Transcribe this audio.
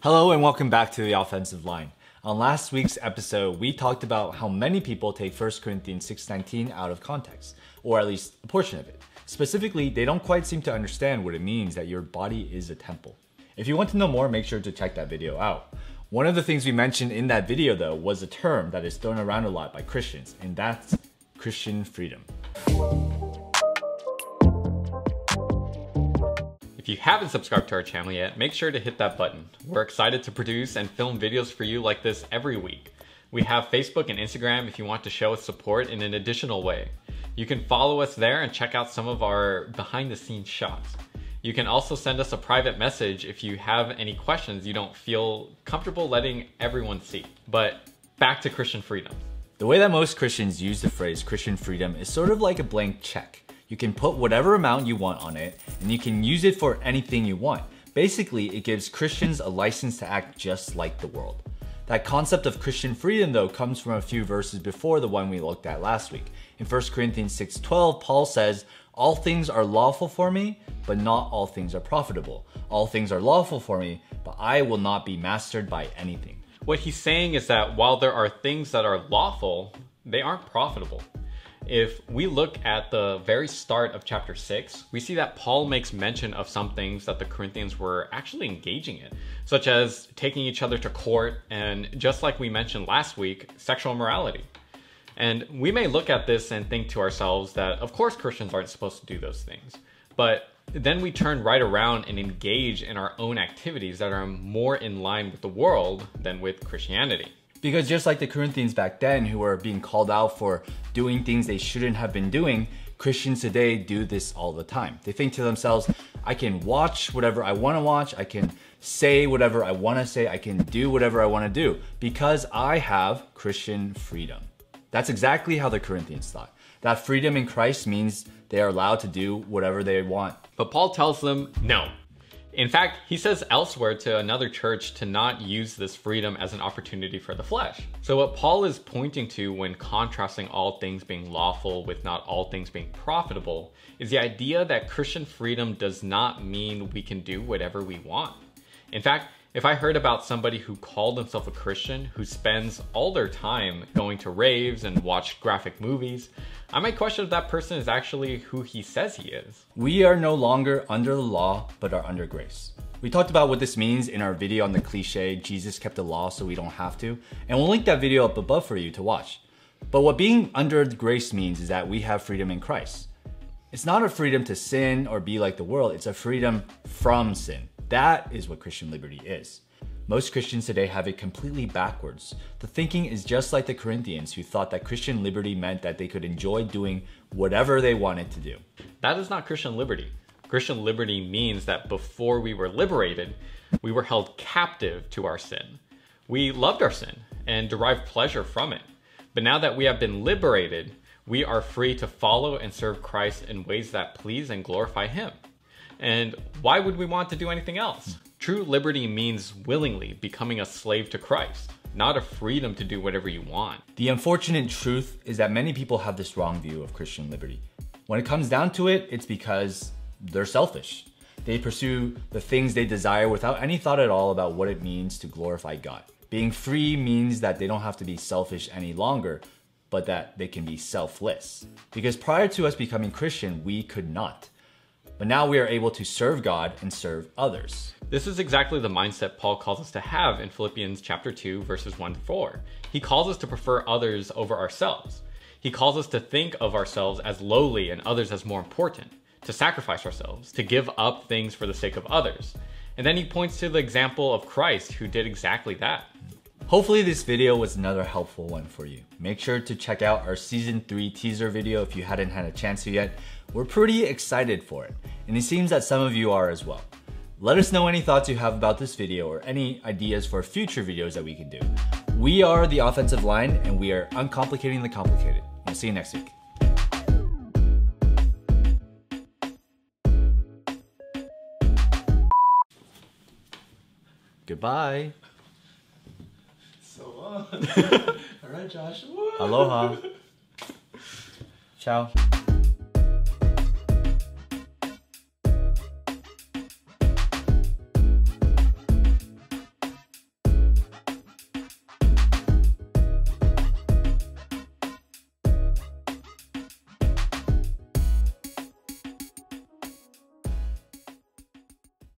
Hello and welcome back to the offensive line. On last week's episode, we talked about how many people take 1 Corinthians 6:19 out of context, or at least a portion of it. Specifically, they don't quite seem to understand what it means that your body is a temple. If you want to know more, make sure to check that video out. One of the things we mentioned in that video though was a term that is thrown around a lot by Christians, and that's Christian freedom. If you haven't subscribed to our channel yet, make sure to hit that button. We're excited to produce and film videos for you like this every week. We have Facebook and Instagram if you want to show us support in an additional way. You can follow us there and check out some of our behind the scenes shots. You can also send us a private message if you have any questions you don't feel comfortable letting everyone see. But back to Christian freedom. The way that most Christians use the phrase Christian freedom is sort of like a blank check. You can put whatever amount you want on it, and you can use it for anything you want. Basically, it gives Christians a license to act just like the world. That concept of Christian freedom, though, comes from a few verses before the one we looked at last week. In 1 Corinthians 6:12, Paul says, "All things are lawful for me, but not all things are profitable. All things are lawful for me, but I will not be mastered by anything." What he's saying is that while there are things that are lawful, they aren't profitable. If we look at the very start of chapter 6, we see that Paul makes mention of some things that the Corinthians were actually engaging in, such as taking each other to court and, just like we mentioned last week, sexual immorality. And we may look at this and think to ourselves that, of course, Christians aren't supposed to do those things. But then we turn right around and engage in our own activities that are more in line with the world than with Christianity. Because just like the Corinthians back then who were being called out for doing things they shouldn't have been doing, Christians today do this all the time. They think to themselves, I can watch whatever I want to watch, I can say whatever I want to say, I can do whatever I want to do because I have Christian freedom. That's exactly how the Corinthians thought. That freedom in Christ means they are allowed to do whatever they want. But Paul tells them no. In fact, he says elsewhere to another church to not use this freedom as an opportunity for the flesh. So what Paul is pointing to when contrasting all things being lawful with not all things being profitable is the idea that Christian freedom does not mean we can do whatever we want. In fact, if I heard about somebody who called himself a Christian who spends all their time going to raves and watch graphic movies, I might question if that person is actually who he says he is. We are no longer under the law, but are under grace. We talked about what this means in our video on the cliche, Jesus kept the law so we don't have to, and we'll link that video up above for you to watch. But what being under grace means is that we have freedom in Christ. It's not a freedom to sin or be like the world, it's a freedom from sin. That is what Christian liberty is. Most Christians today have it completely backwards. The thinking is just like the Corinthians who thought that Christian liberty meant that they could enjoy doing whatever they wanted to do. That is not Christian liberty. Christian liberty means that before we were liberated, we were held captive to our sin. We loved our sin and derived pleasure from it. But now that we have been liberated, we are free to follow and serve Christ in ways that please and glorify Him. And why would we want to do anything else? True liberty means willingly becoming a slave to Christ, not a freedom to do whatever you want. The unfortunate truth is that many people have this wrong view of Christian liberty. When it comes down to it, it's because they're selfish. They pursue the things they desire without any thought at all about what it means to glorify God. Being free means that they don't have to be selfish any longer, but that they can be selfless. Because prior to us becoming Christian, we could not. But now we are able to serve God and serve others. This is exactly the mindset Paul calls us to have in Philippians chapter 2, verses 1 to 4. He calls us to prefer others over ourselves. He calls us to think of ourselves as lowly and others as more important, to sacrifice ourselves, to give up things for the sake of others. And then he points to the example of Christ who did exactly that. Hopefully this video was another helpful one for you. Make sure to check out our season 3 teaser video if you hadn't had a chance to yet. We're pretty excited for it, and it seems that some of you are as well. Let us know any thoughts you have about this video or any ideas for future videos that we can do. We are the offensive line, and we are uncomplicating the complicated. We'll see you next week. Goodbye. All right, Josh. Aloha. Ciao.